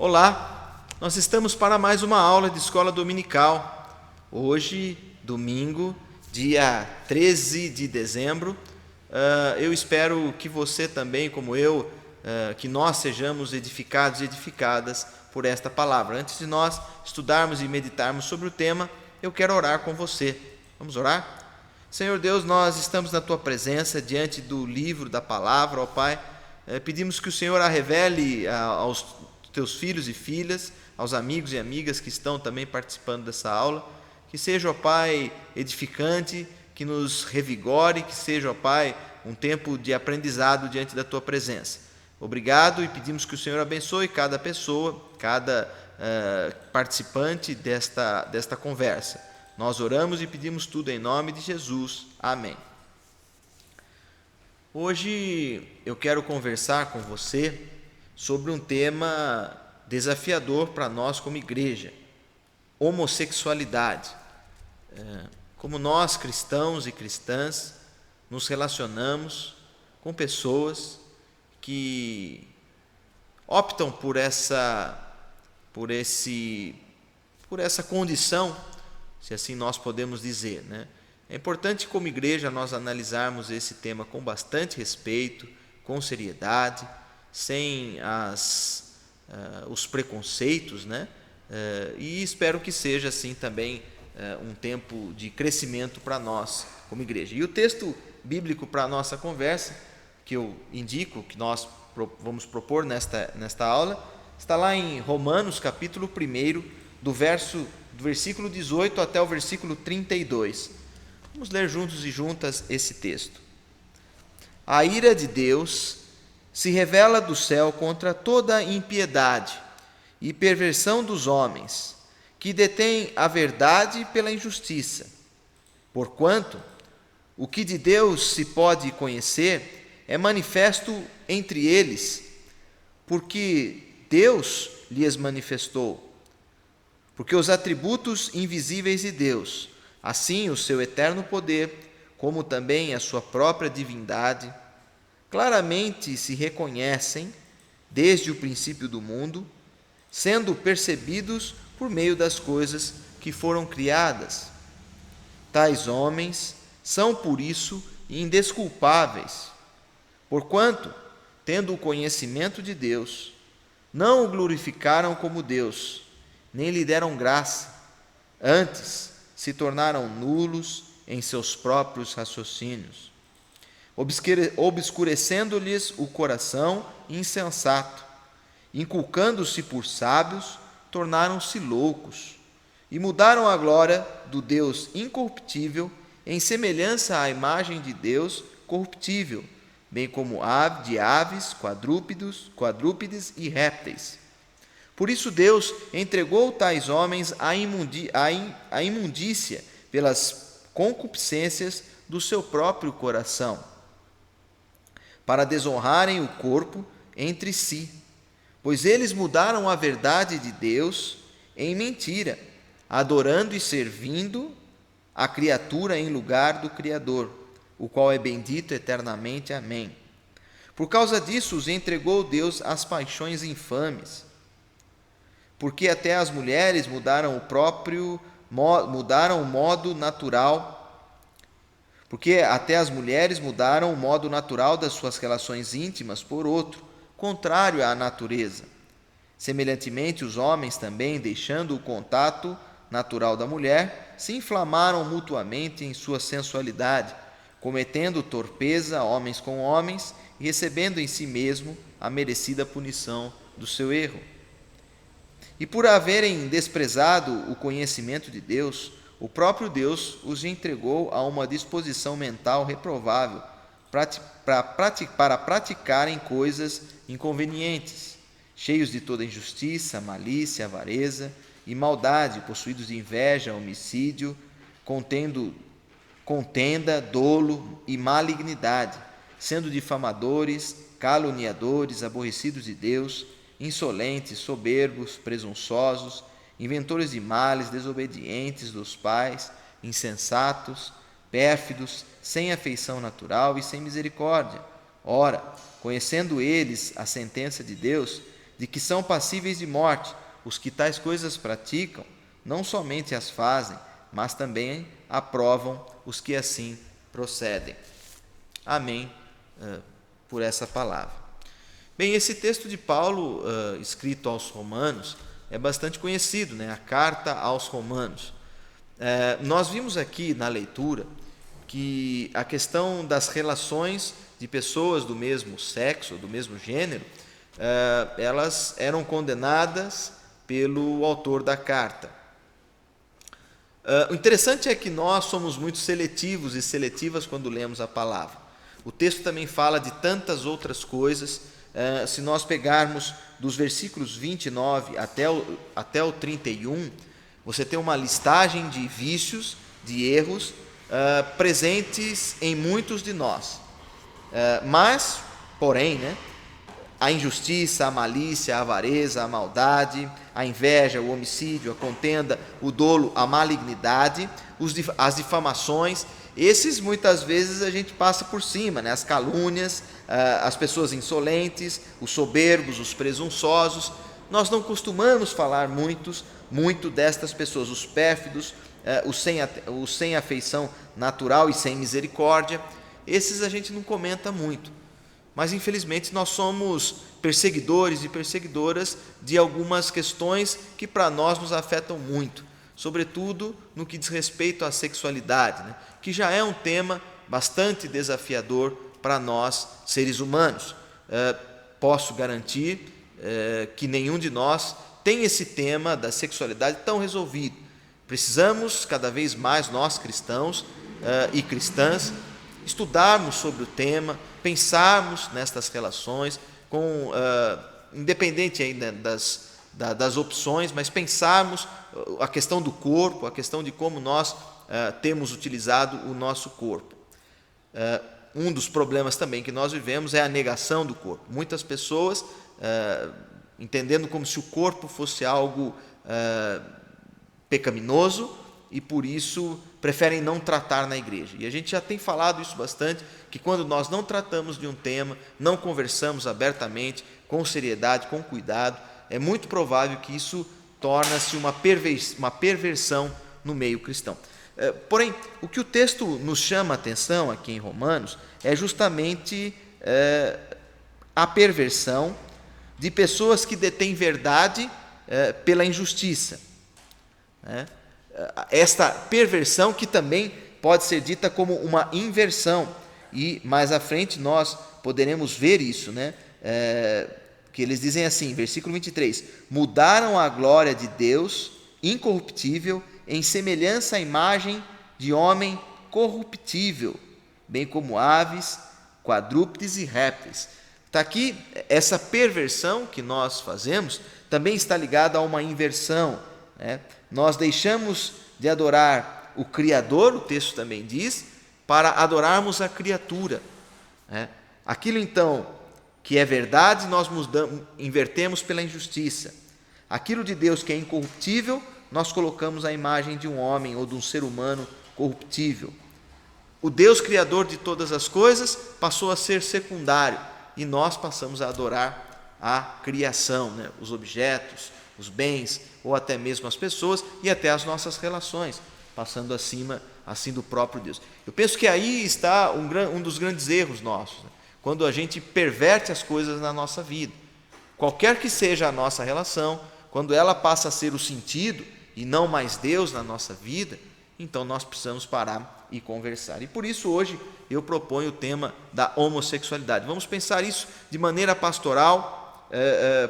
Olá, nós estamos para mais uma aula de escola dominical. Hoje, domingo, dia 13 de dezembro. Eu espero que você também, como eu, que nós sejamos edificados e edificadas por esta palavra. Antes de nós estudarmos e meditarmos sobre o tema, eu quero orar com você. Vamos orar? Senhor Deus, nós estamos na Tua presença, diante do livro da palavra, ó Pai. Pedimos que o Senhor a revele aos Teus filhos e filhas, aos amigos e amigas que estão também participando dessa aula. Que seja, ó Pai, edificante, que nos revigore, que seja, ó Pai, um tempo de aprendizado diante da Tua presença. Obrigado e pedimos que o Senhor abençoe cada pessoa, cada participante desta conversa. Nós oramos e pedimos tudo em nome de Jesus. Amém. Hoje eu quero conversar com você sobre um tema desafiador para nós como igreja: homossexualidade. Como nós, cristãos e cristãs, nos relacionamos com pessoas que optam por essa condição, se assim nós podemos dizer, né? É importante, como igreja, nós analisarmos esse tema com bastante respeito, com seriedade, sem os preconceitos, né? E espero que seja assim também um tempo de crescimento para nós como igreja. E o texto bíblico para a nossa conversa, que eu indico, que nós vamos propor nesta aula, está lá em Romanos, capítulo 1, do versículo 18 até o versículo 32. Vamos ler juntos e juntas esse texto. A ira de Deus se revela do céu contra toda impiedade e perversão dos homens, que detêm a verdade pela injustiça. Porquanto, o que de Deus se pode conhecer é manifesto entre eles, porque Deus lhes manifestou. Porque os atributos invisíveis de Deus, assim o seu eterno poder, como também a sua própria divindade, claramente se reconhecem desde o princípio do mundo, sendo percebidos por meio das coisas que foram criadas. Tais homens são, por isso, indesculpáveis, porquanto, tendo o conhecimento de Deus, não o glorificaram como Deus, nem lhe deram graça, antes se tornaram nulos em seus próprios raciocínios, obscurecendo-lhes o coração insensato, inculcando-se por sábios, tornaram-se loucos, e mudaram a glória do Deus incorruptível em semelhança à imagem de Deus corruptível, bem como de aves, quadrúpedes e répteis. Por isso Deus entregou tais homens à imundícia pelas concupiscências do seu próprio coração, para desonrarem o corpo entre si, pois eles mudaram a verdade de Deus em mentira, adorando e servindo a criatura em lugar do Criador, o qual é bendito eternamente. Amém. Por causa disso os entregou Deus às paixões infames, porque até as mulheres mudaram o modo natural das suas relações íntimas por outro, contrário à natureza. Semelhantemente, os homens também, deixando o contato natural da mulher, se inflamaram mutuamente em sua sensualidade, cometendo torpeza homens com homens e recebendo em si mesmo a merecida punição do seu erro. E por haverem desprezado o conhecimento de Deus, o próprio Deus os entregou a uma disposição mental reprovável para praticarem coisas inconvenientes, cheios de toda injustiça, malícia, avareza e maldade, possuídos de inveja, homicídio, contenda, dolo e malignidade, sendo difamadores, caluniadores, aborrecidos de Deus, insolentes, soberbos, presunçosos, inventores de males, desobedientes dos pais, insensatos, pérfidos, sem afeição natural e sem misericórdia. Ora, conhecendo eles a sentença de Deus, de que são passíveis de morte os que tais coisas praticam, não somente as fazem, mas também aprovam os que assim procedem. Amém por essa palavra. Bem, esse texto de Paulo, escrito aos Romanos, é bastante conhecido, né? A carta aos Romanos. Nós vimos aqui na leitura que a questão das relações de pessoas do mesmo sexo, do mesmo gênero, elas eram condenadas pelo autor da carta. O interessante é que nós somos muito seletivos e seletivas quando lemos a palavra. O texto também fala de tantas outras coisas. Se nós pegarmos dos versículos 29 até o 31, você tem uma listagem de vícios, de erros presentes em muitos de nós. Mas, porém, né, a injustiça, a malícia, a avareza, a maldade, a inveja, o homicídio, a contenda, o dolo, a malignidade, as difamações, esses muitas vezes a gente passa por cima, né? As calúnias, as pessoas insolentes, os soberbos, os presunçosos. Nós não costumamos falar muito destas pessoas, os pérfidos, os sem afeição natural e sem misericórdia. Esses a gente não comenta muito. Mas, infelizmente, nós somos perseguidores e perseguidoras de algumas questões que para nós nos afetam muito, sobretudo no que diz respeito à sexualidade, né? Que já é um tema bastante desafiador para nós, seres humanos. Posso garantir que nenhum de nós tem esse tema da sexualidade tão resolvido. Precisamos, cada vez mais, nós cristãos e cristãs, estudarmos sobre o tema, pensarmos nestas relações, independente ainda das opções, mas pensarmos a questão do corpo, a questão de como nós temos utilizado o nosso corpo. Um dos problemas também que nós vivemos é a negação do corpo. Muitas pessoas, entendendo como se o corpo fosse algo pecaminoso, e por isso preferem não tratar na igreja. E a gente já tem falado isso bastante, que quando nós não tratamos de um tema, não conversamos abertamente, com seriedade, com cuidado, é muito provável que isso torne-se uma perversão no meio cristão. Porém, o que o texto nos chama a atenção aqui em Romanos é justamente a perversão de pessoas que detêm verdade pela injustiça, né? Esta perversão que também pode ser dita como uma inversão, e mais à frente nós poderemos ver isso, né? Que eles dizem assim, versículo 23, mudaram a glória de Deus incorruptível em semelhança à imagem de homem corruptível, bem como aves, quadrúpedes e répteis. Está aqui, essa perversão que nós fazemos também está ligada a uma inversão, né? Nós deixamos de adorar o Criador, o texto também diz, para adorarmos a criatura, né? Aquilo então que é verdade, nós invertemos pela injustiça. Aquilo de Deus que é incorruptível, nós colocamos a imagem de um homem ou de um ser humano corruptível. O Deus Criador de todas as coisas passou a ser secundário, e nós passamos a adorar a criação, né? Os objetos, os bens, ou até mesmo as pessoas, e até as nossas relações, passando acima assim do próprio Deus. Eu penso que aí está um dos grandes erros nossos, né? Quando a gente perverte as coisas na nossa vida. Qualquer que seja a nossa relação, quando ela passa a ser o sentido e não mais Deus na nossa vida, então nós precisamos parar e conversar. E por isso hoje eu proponho o tema da homossexualidade. Vamos pensar isso de maneira pastoral,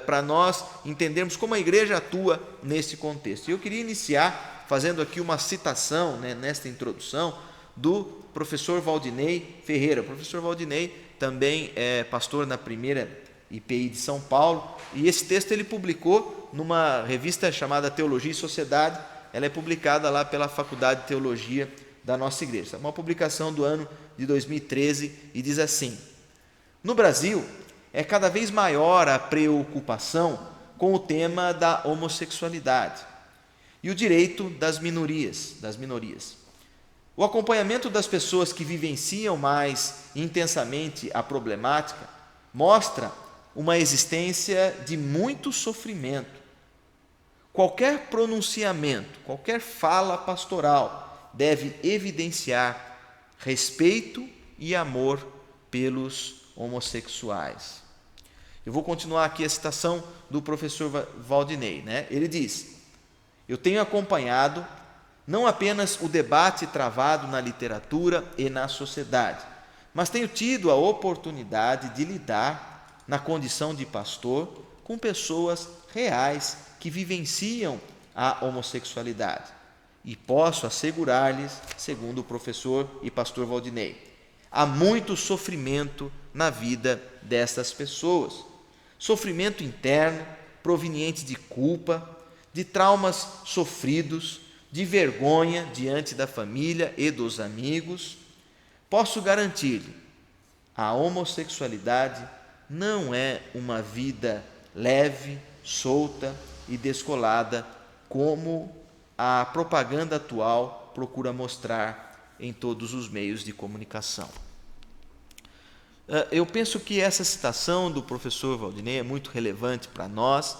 para nós entendermos como a igreja atua nesse contexto. E eu queria iniciar fazendo aqui uma citação, né, nesta introdução, do professor Valdinei Ferreira. O professor Valdinei também é pastor na primeira IPI de São Paulo, e esse texto ele publicou numa revista chamada Teologia e Sociedade. Ela é publicada lá pela Faculdade de Teologia da nossa igreja. É uma publicação do ano de 2013 e diz assim: no Brasil, é cada vez maior a preocupação com o tema da homossexualidade e o direito das minorias. O acompanhamento das pessoas que vivenciam mais intensamente a problemática mostra uma existência de muito sofrimento. Qualquer pronunciamento, qualquer fala pastoral deve evidenciar respeito e amor pelos homossexuais. Eu vou continuar aqui a citação do professor Valdinei, né? Ele diz: eu tenho acompanhado não apenas o debate travado na literatura e na sociedade, mas tenho tido a oportunidade de lidar, na condição de pastor, com pessoas reais que vivenciam a homossexualidade. E posso assegurar-lhes, segundo o professor e pastor Valdinei, há muito sofrimento na vida destas pessoas. Sofrimento interno, proveniente de culpa, de traumas sofridos, de vergonha diante da família e dos amigos. Posso garantir-lhe, a homossexualidade não é uma vida leve, solta e descolada, como a propaganda atual procura mostrar em todos os meios de comunicação. Eu penso que essa citação do professor Valdinei é muito relevante para nós,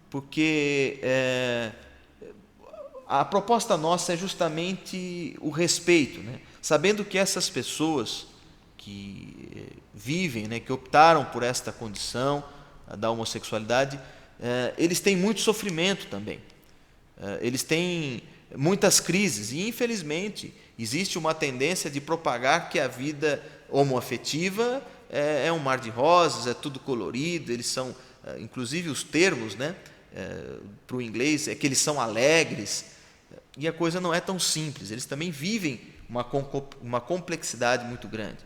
porque a proposta nossa é justamente o respeito, né? Sabendo que essas pessoas que vivem, né, que optaram por esta condição da homossexualidade, eles têm muito sofrimento também. Eles têm muitas crises e, infelizmente, existe uma tendência de propagar que a vida homoafetiva é um mar de rosas, é tudo colorido, eles são, inclusive os termos, né, para o inglês, é que eles são alegres, e a coisa não é tão simples, eles também vivem uma complexidade muito grande.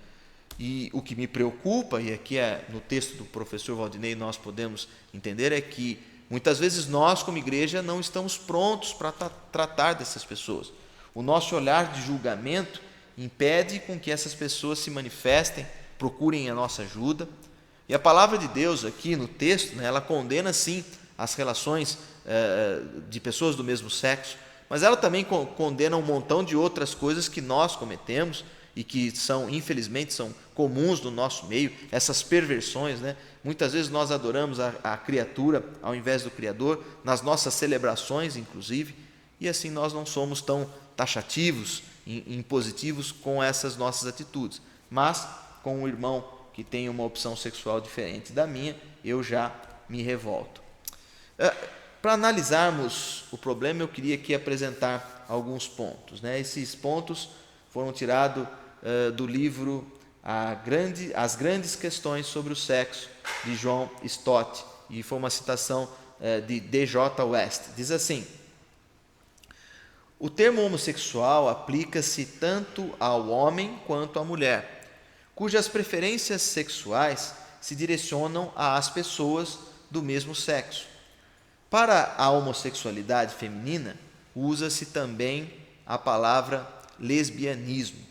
E o que me preocupa, e aqui no texto do professor Valdinei nós podemos entender, é que muitas vezes nós, como igreja, não estamos prontos para tratar dessas pessoas. O nosso olhar de julgamento impede com que essas pessoas se manifestem, procurem a nossa ajuda. E a palavra de Deus aqui no texto, né, ela condena sim as relações de pessoas do mesmo sexo, mas ela também condena um montão de outras coisas que nós cometemos e que infelizmente, são comuns no nosso meio, essas perversões, né? Muitas vezes nós adoramos a criatura ao invés do Criador, nas nossas celebrações, inclusive, e assim nós não somos tão taxativos, impositivos com essas nossas atitudes. Mas, com um irmão que tem uma opção sexual diferente da minha, eu já me revolto. Para analisarmos o problema, eu queria aqui apresentar alguns pontos, né? Esses pontos foram tirados do livro As Grandes Questões sobre o Sexo, de John Stott, e foi uma citação de D.J. West. Diz assim: o termo homossexual aplica-se tanto ao homem quanto à mulher, cujas preferências sexuais se direcionam às pessoas do mesmo sexo. Para a homossexualidade feminina, usa-se também a palavra lesbianismo.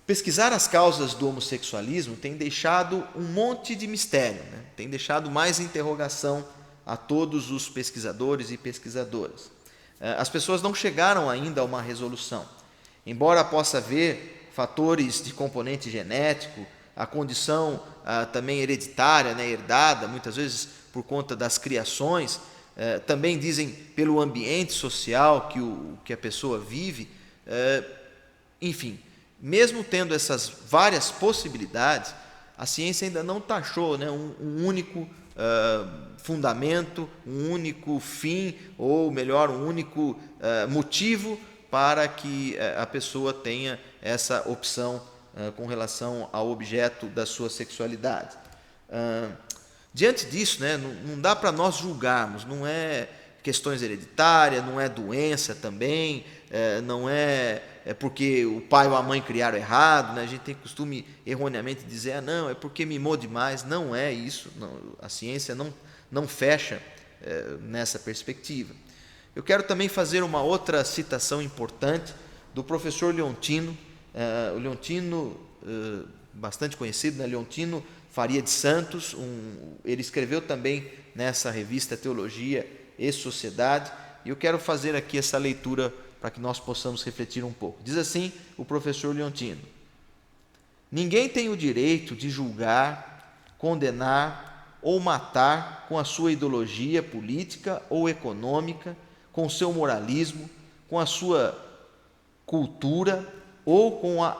Pesquisar as causas do homossexualismo tem deixado um monte de mistério, né? Tem deixado mais interrogação a todos os pesquisadores e pesquisadoras. As pessoas não chegaram ainda a uma resolução. Embora possa haver fatores de componente genético, a condição também hereditária, né, herdada, muitas vezes por conta das criações, também dizem pelo ambiente social que a pessoa vive, enfim, mesmo tendo essas várias possibilidades, a ciência ainda não taxou, né, um único fundamento, um único fim, ou melhor, um único motivo para que a pessoa tenha essa opção com relação ao objeto da sua sexualidade. Diante disso, né, não dá para nós julgarmos, não é questões hereditárias, não é doença também, não é porque o pai ou a mãe criaram errado, né? A gente tem costume erroneamente dizer, não, é porque mimou demais. Não é isso, não, a ciência não fecha nessa perspectiva. Eu quero também fazer uma outra citação importante do professor Leontino, o Leontino, bastante conhecido, né? Leontino Faria de Santos, ele escreveu também nessa revista Teologia e Sociedade, e eu quero fazer aqui essa leitura para que nós possamos refletir um pouco. Diz assim o professor Leontino: ninguém tem o direito de julgar condenar ou matar com a sua ideologia política ou econômica, com o seu moralismo, com a sua cultura ou com a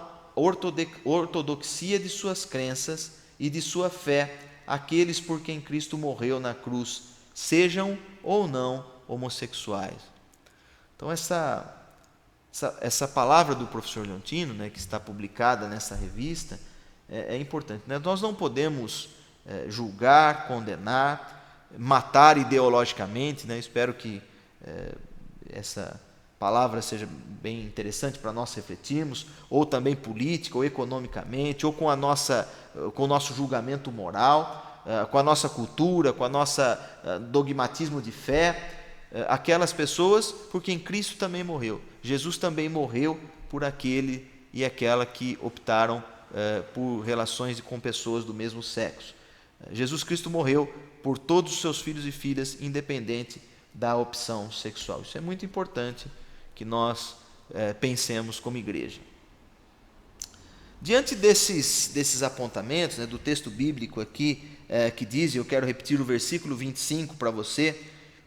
ortodoxia de suas crenças e de sua fé aqueles por quem Cristo morreu na cruz, sejam ou não homossexuais. Então essa palavra do professor Leontino, né, que está publicada nessa revista, é importante, né? Nós não podemos julgar, condenar, matar ideologicamente, né? Espero que essa palavra seja bem interessante para nós refletirmos, ou também política, ou economicamente, ou com o nosso julgamento moral, com a nossa cultura, com a nossa dogmatismo de fé, aquelas pessoas por quem Cristo também morreu. Jesus também morreu por aquele e aquela que optaram por relações com pessoas do mesmo sexo. Jesus Cristo morreu por todos os seus filhos e filhas, independente da opção sexual. Isso é muito importante que nós pensemos como igreja. Diante desses apontamentos, né, do texto bíblico aqui, que diz, e eu quero repetir o versículo 25 para você: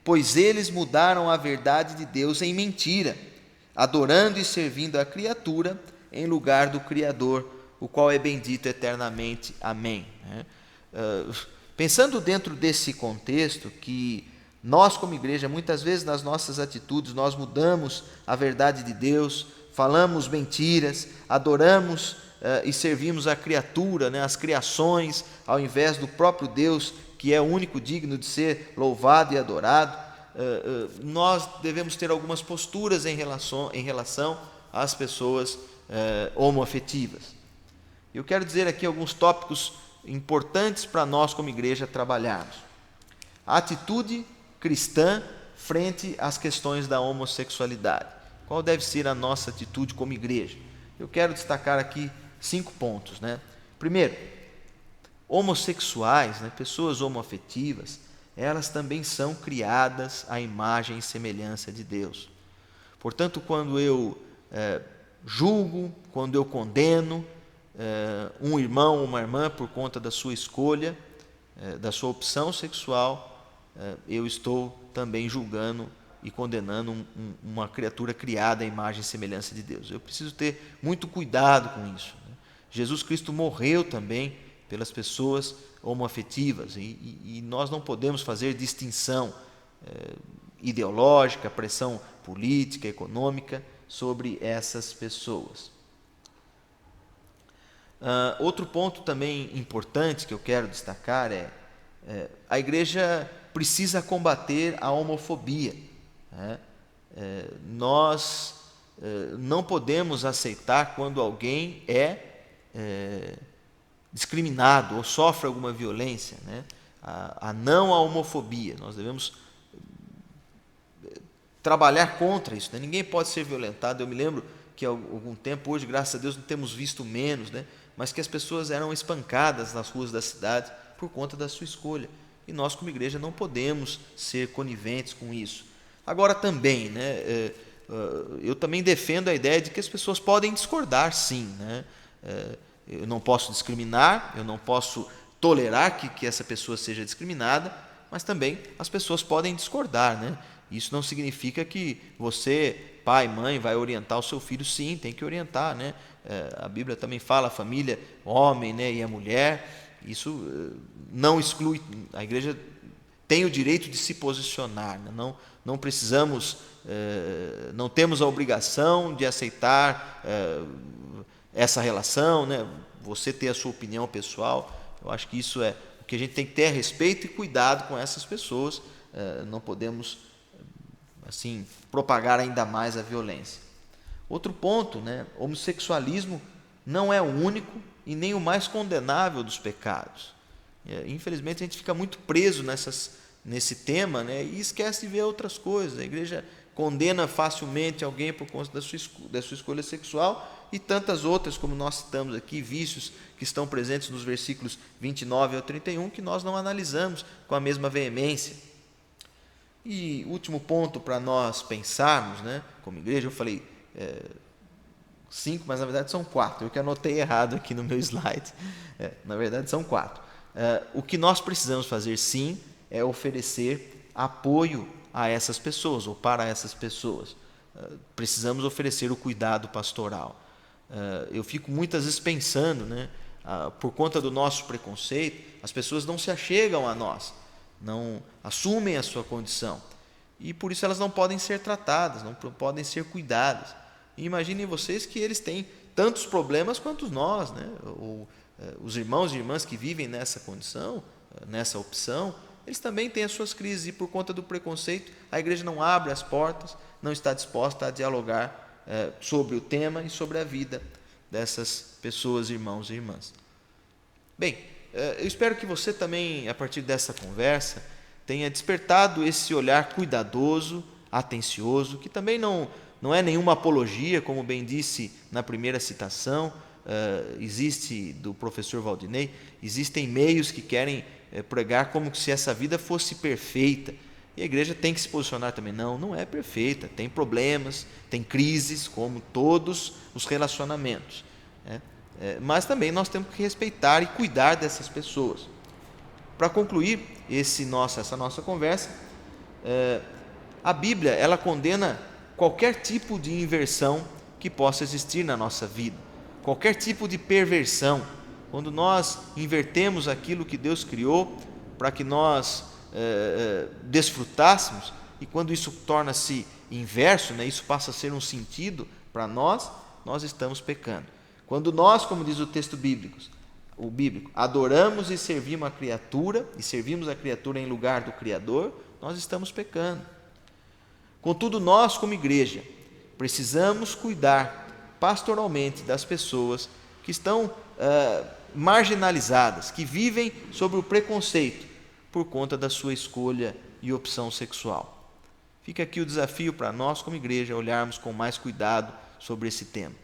pois eles mudaram a verdade de Deus em mentira, adorando e servindo a criatura em lugar do Criador, o qual é bendito eternamente. Amém. Pensando dentro desse contexto, que nós como igreja, muitas vezes nas nossas atitudes, nós mudamos a verdade de Deus, falamos mentiras, adoramos e servimos a criatura, né, as criações, ao invés do próprio Deus, que é o único digno de ser louvado e adorado. Nós devemos ter algumas posturas em relação às pessoas homoafetivas. Eu quero dizer aqui alguns tópicos importantes para nós como igreja trabalharmos. A atitude cristã frente às questões da homossexualidade. Qual deve ser a nossa atitude como igreja? Eu quero destacar aqui 5 pontos, né? Primeiro, homossexuais, né, pessoas homoafetivas, elas também são criadas à imagem e semelhança de Deus. Portanto, quando eu julgo, quando eu condeno um irmão ou uma irmã por conta da sua escolha, da sua opção sexual, eu estou também julgando e condenando uma criatura criada à imagem e semelhança de Deus. Eu preciso ter muito cuidado com isso, né? Jesus Cristo morreu também pelas pessoas homoafetivas e nós não podemos fazer distinção ideológica, pressão política, econômica sobre essas pessoas. Outro ponto também importante que eu quero destacar a igreja precisa combater a homofobia, né? Nós não podemos aceitar quando alguém é discriminado ou sofre alguma violência, né? A não à homofobia. Nós devemos trabalhar contra isso, né? Ninguém pode ser violentado. Eu me lembro que há algum tempo, hoje, graças a Deus, não temos visto menos, né? Mas que as pessoas eram espancadas nas ruas da cidade por conta da sua escolha. E nós, como igreja, não podemos ser coniventes com isso. Agora também, né, eu também defendo a ideia de que as pessoas podem discordar, sim, né? Eu não posso discriminar, eu não posso tolerar que essa pessoa seja discriminada, mas também as pessoas podem discordar, né? Isso não significa que você, pai, mãe, vai orientar o seu filho. Sim, tem que orientar, né? A Bíblia também fala a família, homem, né, e a mulher. Isso não exclui, a igreja tem o direito de se posicionar, né? Não precisamos, não temos a obrigação de aceitar essa relação, né? Você ter a sua opinião pessoal. Eu acho que isso é o que a gente tem que ter respeito e cuidado com essas pessoas. Não podemos assim propagar ainda mais a violência. Outro ponto, né? Homossexualismo não é o único e nem o mais condenável dos pecados. Infelizmente a gente fica muito preso nesse tema, né? E esquece de ver outras coisas. A igreja condena facilmente alguém por conta da sua escolha sexual e tantas outras, como nós citamos aqui, vícios que estão presentes nos versículos 29 ao 31, que nós não analisamos com a mesma veemência. E último ponto para nós pensarmos, né, como igreja, eu falei 5, mas na verdade são 4, eu que anotei errado aqui no meu slide. Na verdade são 4. O que nós precisamos fazer, sim, é oferecer apoio a essas pessoas ou para essas pessoas. Precisamos oferecer o cuidado pastoral. Eu fico muitas vezes pensando, né, por conta do nosso preconceito, as pessoas não se achegam a nós, não assumem a sua condição. E por isso elas não podem ser tratadas, não podem ser cuidadas. E imaginem vocês que eles têm tantos problemas quanto nós, né? Os irmãos e irmãs que vivem nessa condição, nessa opção, eles também têm as suas crises e por conta do preconceito, a igreja não abre as portas, não está disposta a dialogar sobre o tema e sobre a vida dessas pessoas, irmãos e irmãs. Bem, eu espero que você também, a partir dessa conversa, tenha despertado esse olhar cuidadoso, atencioso, que também não é nenhuma apologia, como bem disse na primeira citação, existe do professor Valdinei, existem meios que querem pregar como se essa vida fosse perfeita. E a igreja tem que se posicionar também. Não é perfeita, tem problemas, tem crises, como todos os relacionamentos. Mas também nós temos que respeitar e cuidar dessas pessoas. Para concluir essa nossa conversa, a Bíblia ela condena qualquer tipo de inversão que possa existir na nossa vida, qualquer tipo de perversão. Quando nós invertemos aquilo que Deus criou para que nós desfrutássemos, e quando isso torna-se inverso, né, isso passa a ser um sentido para nós estamos pecando. Quando nós, como diz o texto bíblico, adoramos e servimos a criatura em lugar do Criador, nós estamos pecando. Contudo, nós, como igreja, precisamos cuidar pastoralmente das pessoas que estão marginalizadas, que vivem sobre o preconceito por conta da sua escolha e opção sexual. Fica aqui o desafio para nós, como igreja, olharmos com mais cuidado sobre esse tema.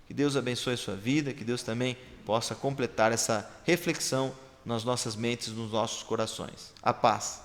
Que Deus abençoe a sua vida, que Deus também possa completar essa reflexão nas nossas mentes, nos nossos corações. A paz.